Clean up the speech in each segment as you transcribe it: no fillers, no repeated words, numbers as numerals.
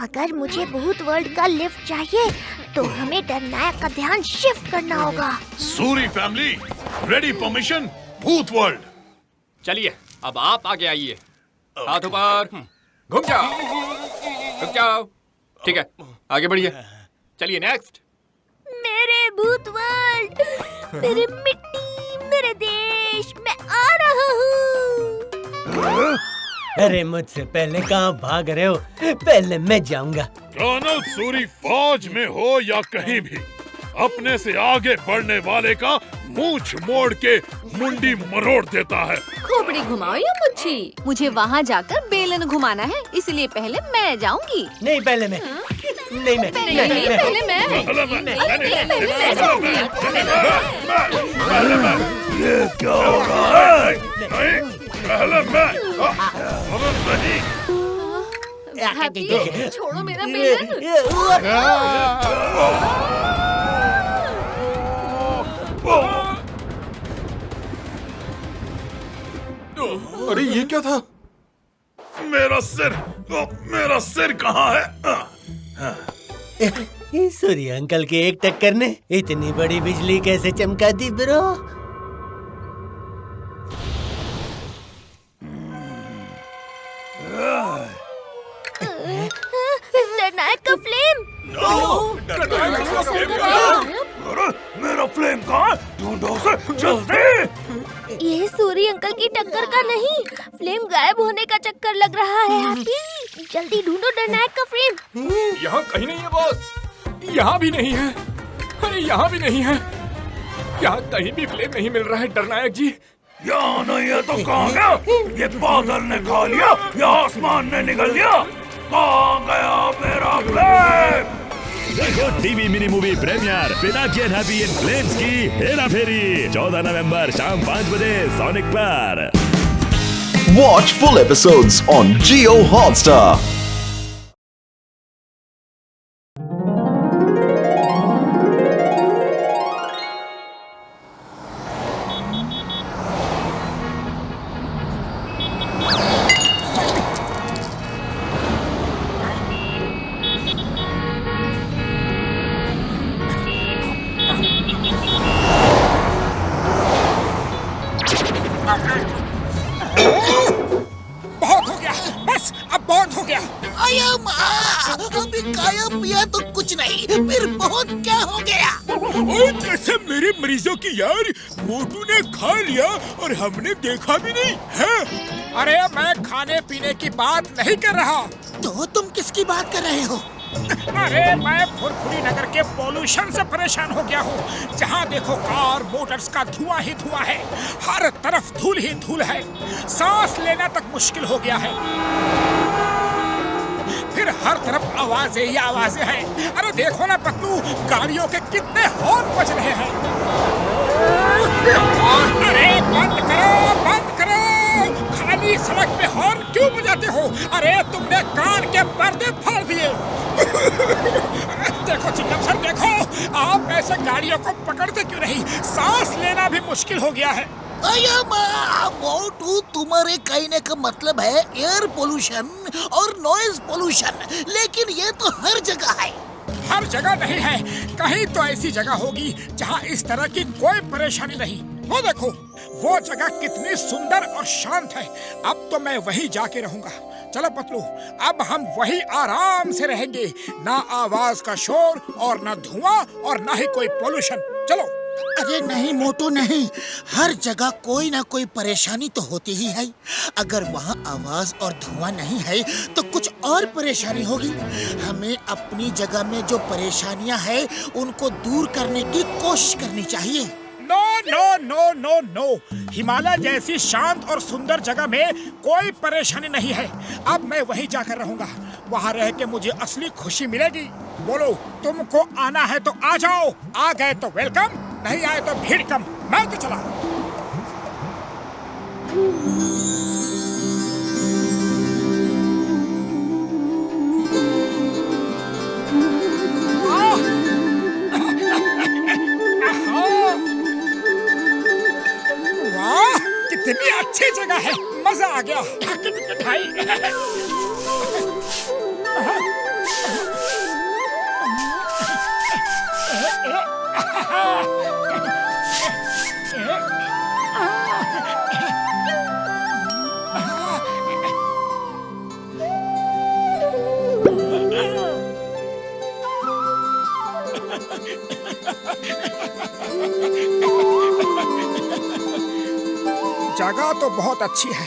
अगर मुझे भूत वर्ल्ड का लिफ्ट चाहिए तो हमें डरनायक का ध्यान शिफ्ट करना होगा। सूरी फैमिली, रेडी परमिशन भूत वर्ल्ड। चलिए अब आप आगे आइए। हाथ ऊपर, घूम जाओ, रुक जाओ। ठीक है, आगे बढ़िए। चलिए नेक्स्ट। मेरे भूत वर्ल्ड, मेरी मिट्टी, मेरे देश, मैं आ रहा हूँ। अरे मुझसे पहले कहाँ भाग रहे हो? पहले मैं जाऊंगा। कर्नल सूरी फौज में हो या कहीं भी, अपने से आगे बढ़ने वाले का मूंछ मोड़ के मुंडी मरोड़ देता है। खोपड़ी घुमाओ या मुच्छी? मुझे वहाँ जाकर बेलन घुमाना है, इसलिए पहले मैं जाऊंगी। नहीं पहले मैं। नहीं मैं। पहले मैं। ये क्या हो रहा है? नहीं, पहले मैं। नहीं। हैप्पी, छोड़ो मेरा बेलन। अरे ये क्या था? मेरा सिर कहाँ है? सूर्य अंकल के एक टक्कर ने इतनी बड़ी बिजली कैसे चमका दी ब्रो? डरनायक का फ्लेम। मेरा फ्लेम कहाँ? ढूंढो उसे जल्दी। ये सूरी अंकल की टक्कर का नहीं, फ्लेम गायब होने का चक्कर लग रहा है। हैप्पी, जल्दी ढूंढो डरनायक का फ्लेम। यहाँ कहीं नहीं है बॉस। यहाँ भी नहीं है। अरे यहाँ भी नहीं है। यहाँ कहीं भी फ्लेम नहीं मिल रहा है डरनायक जी। यहाँ नहीं है तो कहाँ गया? ये बादल ने खा लिया या आसमान ने निगल लिया? कहाँ गया मेरा फ्लेम? देखो TV mini movie premiere Pinaki and happy in flames की हेरा फेरी 14 नवंबर शाम 5 बजे सोनिक पर। Watch full episodes on Jio Hotstar. बहुत हो गया, बस अब बहुत हो गया। आया माँ, अभी खाया पिया तो कुछ नहीं, फिर बहुत क्या हो गया? और कसम मेरे मरीजों की यार, मोटू ने खा लिया और हमने देखा भी नहीं है। अरे मैं खाने पीने की बात नहीं कर रहा। तो तुम किसकी बात कर रहे हो? अरे मैं फुरफुरी नगर के पोल्यूशन से परेशान हो गया हूँ। जहाँ देखो कार मोटर्स का धुआं ही धुआं है, हर तरफ धूल ही धूल है, सांस लेना तक मुश्किल हो गया है। फिर हर तरफ आवाजें ही आवाजें हैं। अरे देखो ना पतलू, गाड़ियों के कितने हॉर्न बज रहे हैं। अरे बंद करो, बंद करो, खाली सड़क पे हॉर्न क्यों बजाते हो? अरे तुमने कान के पर्दे फाड़ दिए। देखो चिंगम सर, देखो आप ऐसे गाड़ियों को पकड़ते क्यों नहीं? सांस लेना भी मुश्किल हो गया है। आया माँ, मोटू तुम्हारे कहने का मतलब है एयर पोल्यूशन और नॉइज पोल्यूशन, लेकिन ये तो हर जगह है। हर जगह नहीं है, कहीं तो ऐसी जगह होगी जहाँ इस तरह की कोई परेशानी नहीं। वो देखो, वो जगह कितनी सुंदर और शांत है। अब तो मैं वहीं जाके रहूंगा। चलो पतलू, अब हम वहीं आराम से रहेंगे। ना आवाज का शोर और ना धुआं और ना ही कोई पोल्यूशन। चलो। अरे नहीं मोटू नहीं, हर जगह कोई ना कोई परेशानी तो होती ही है। अगर वहाँ आवाज और धुआं नहीं है तो कुछ और परेशानी होगी। हमें अपनी जगह में जो परेशानियां हैं उनको दूर करने की कोशिश करनी चाहिए। No no no no no, Himalaya जैसी शांत और सुंदर जगह में कोई परेशानी नहीं है। अब मैं वहीं जाकर रहूंगा। वहाँ रह के मुझे असली खुशी मिलेगी। बोलो, तुमको आना है तो आ जाओ, आ गए तो वेलकम, नहीं आए तो भीड़ कम। मैं तो चला। वाह, कितनी अच्छी जगह है, मजा आ गया। जगह तो बहुत अच्छी है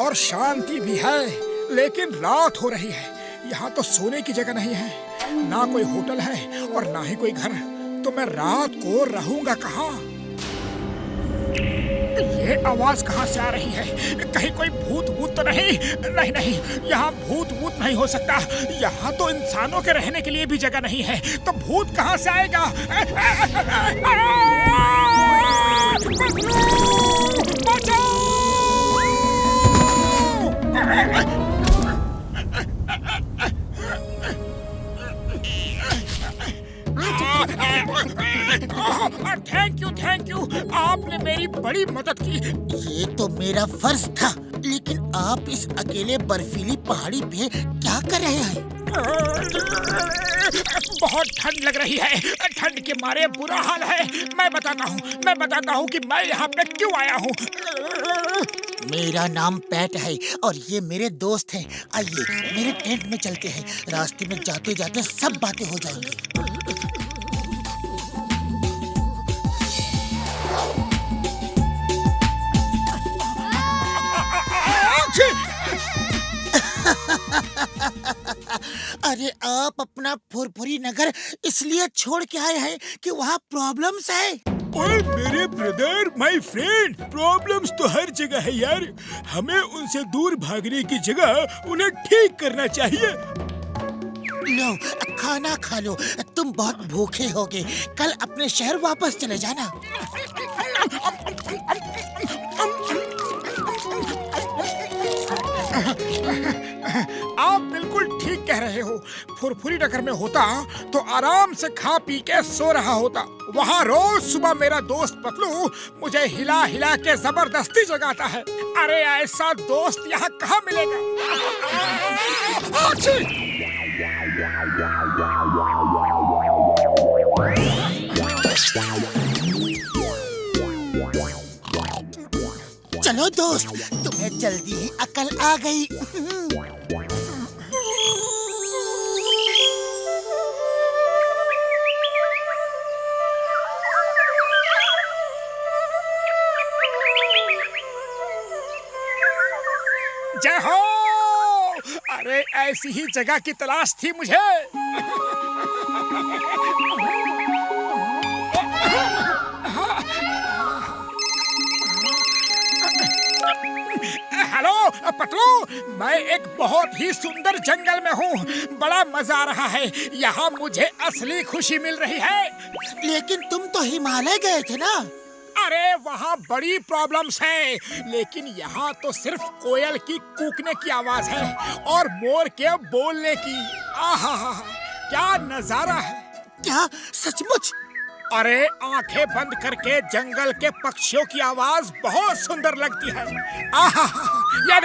और शांति भी है, लेकिन रात हो रही है। यहाँ तो सोने की जगह नहीं है, ना कोई होटल है और ना ही कोई घर। तो मैं रात को रहूंगा कहाँ? ये आवाज कहाँ से आ रही है? कहीं कोई भूत तो नहीं? नहीं नहीं, यहाँ भूत नहीं हो सकता। यहाँ तो इंसानों के रहने के लिए भी जगह नहीं है, तो भूत कहाँ से आएगा? थैंक यू, आपने मेरी बड़ी मदद की। ये तो मेरा फर्ज था, लेकिन आप इस अकेले बर्फीली पहाड़ी पे क्या कर रहे हैं? बहुत ठंड लग रही है, ठंड के मारे बुरा हाल है। मैं बताता हूँ कि मैं यहाँ पे क्यों आया हूँ। मेरा नाम पैट है और ये मेरे दोस्त हैं। आइए मेरे टेंट में चलते हैं, रास्ते में जाते जाते सब बातें हो जाएंगी। अरे आप अपना फुरफुरी नगर इसलिए छोड़ के आए हैं कि वहाँ प्रॉब्लम्स है। ओए मेरे ब्रदर, माय फ्रेंड, प्रॉब्लम्स तो हर जगह है यार। हमें उनसे दूर भागने की जगह उन्हें ठीक करना चाहिए। लो खाना खा लो, तुम बहुत भूखे होगे। कल अपने शहर वापस चले जाना। आप बिल्कुल ठीक कह रहे हो। फुरफुरी नगर में होता तो आराम से खा पी के सो रहा होता। वहाँ रोज सुबह मेरा दोस्त पतलू मुझे हिला हिला के जबरदस्ती जगाता है। अरे ऐसा दोस्त यहाँ कहाँ मिलेगा? चलो दोस्त, तुम्हें जल्दी ही अकल आ गई। जय हो! अरे ऐसी ही जगह की तलाश थी मुझे। हेलो पतलू, मैं एक बहुत ही सुंदर जंगल में हूँ। बड़ा मजा आ रहा है। यहाँ मुझे असली खुशी मिल रही है। लेकिन तुम तो हिमालय गए थे ना? अरे वहाँ बड़ी प्रॉब्लम्स हैं, लेकिन यहाँ तो सिर्फ कोयल की कूकने की आवाज है और मोर के बोलने की। आहा, क्या नजारा है! क्या सचमुच? अरे आंखें बंद करके जंगल के पक्षियों की आवाज बहुत सुंदर लगती है। आहा, ये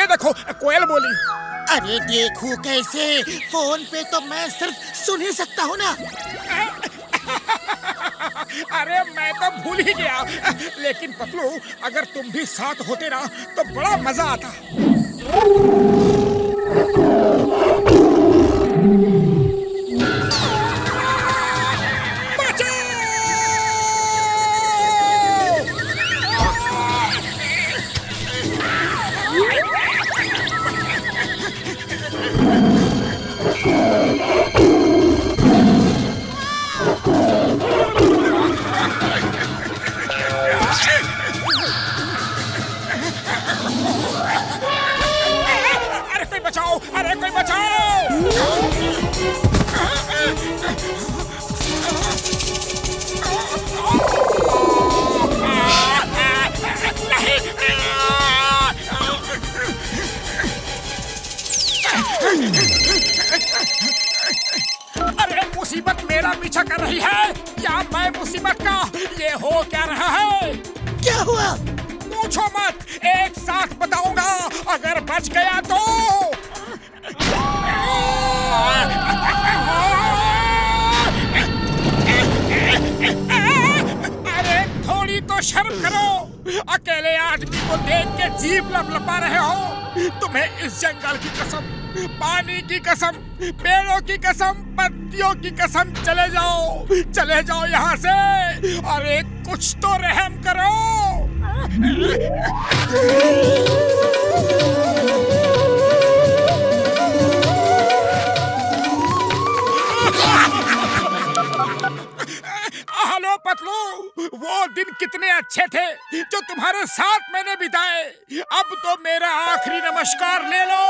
देखो कोयल बोली। अरे देखो कैसे, फोन पे तो मैं सिर्फ सुन ही सकता हूँ ना। अरे मैं तो भूल ही गया। लेकिन पतलू, अगर तुम भी साथ होते ना तो बड़ा मजा आता। अरे कोई बचाओ! अरे मुसीबत मेरा पीछा कर रही है या मैं मुसीबत का? ये हो क्या रहा है? क्या हुआ? पूछो मत, एक साथ बताऊंगा। अगर बच गया तो शर्म करो। अकेले आदमी को देख के जीभ लपलपा रहे हो। तुम्हें इस जंगल की कसम, पानी की कसम, पेड़ों की कसम, पत्तियों की कसम, चले जाओ यहाँ से। अरे कुछ तो रहम करो। हेलो पतलू, वो दिन कितने अच्छे थे जो तुम्हारे साथ मैंने बिताए। अब तो मेरा आखिरी नमस्कार ले लो।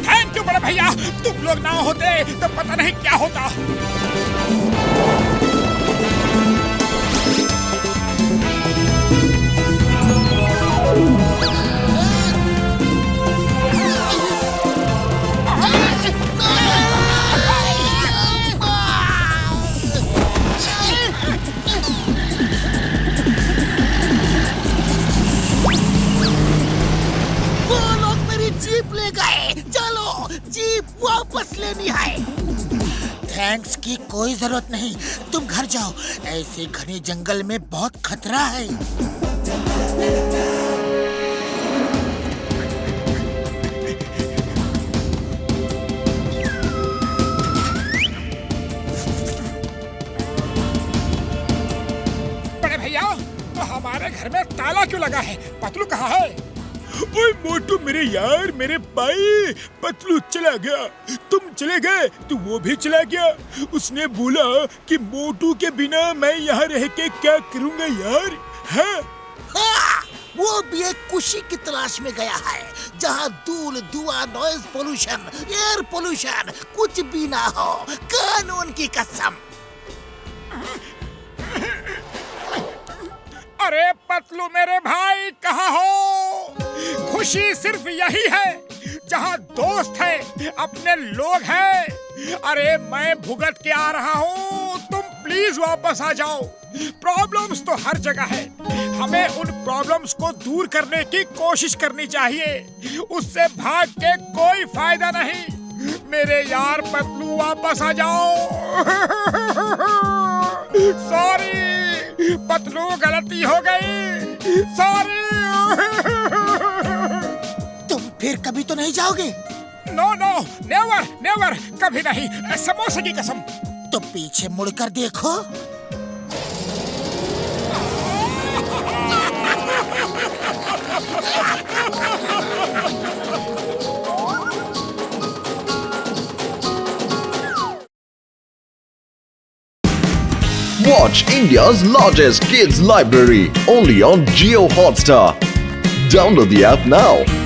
थैंक यू बड़े भैया, तुम लोग ना होते तो पता नहीं क्या होता। जीप ले गए। चलो जीप वापस लेनी है। थैंक्स की कोई जरूरत नहीं, तुम घर जाओ। ऐसे घने जंगल में बहुत खतरा है। बड़े भैया, हमारे घर में ताला क्यों लगा है? पतलू कहाँ है? ओए मोटू मेरे यार, मेरे भाई, पतलू चला गया। तुम चले गए तो वो भी चला गया। उसने बोला कि मोटू के बिना मैं यहाँ रह के क्या करूँगा यार। हाँ, वो भी एक खुशी की तलाश में गया है, जहाँ धूल, धुआं, नॉइज पोल्यूशन, एयर पोल्यूशन कुछ भी ना हो। कानून की कसम। अरे पतलू मेरे भाई, कहाँ हो? खुशी सिर्फ यही है जहाँ दोस्त है, अपने लोग हैं। अरे मैं भुगत के आ रहा हूँ, तुम प्लीज वापस आ जाओ। प्रॉब्लम्स तो हर जगह है, हमें उन प्रॉब्लम्स को दूर करने की कोशिश करनी चाहिए। उससे भाग के कोई फायदा नहीं। मेरे यार पतलू, वापस आ जाओ। सॉरी पतलू, गलती हो गई। सॉरी। तुम फिर कभी तो नहीं जाओगे? नो नो, नेवर नेवर, कभी नहीं, समोसे की कसम। तो पीछे मुड़कर देखो। Watch India's largest kids library only on Jio Hotstar. Download the app now.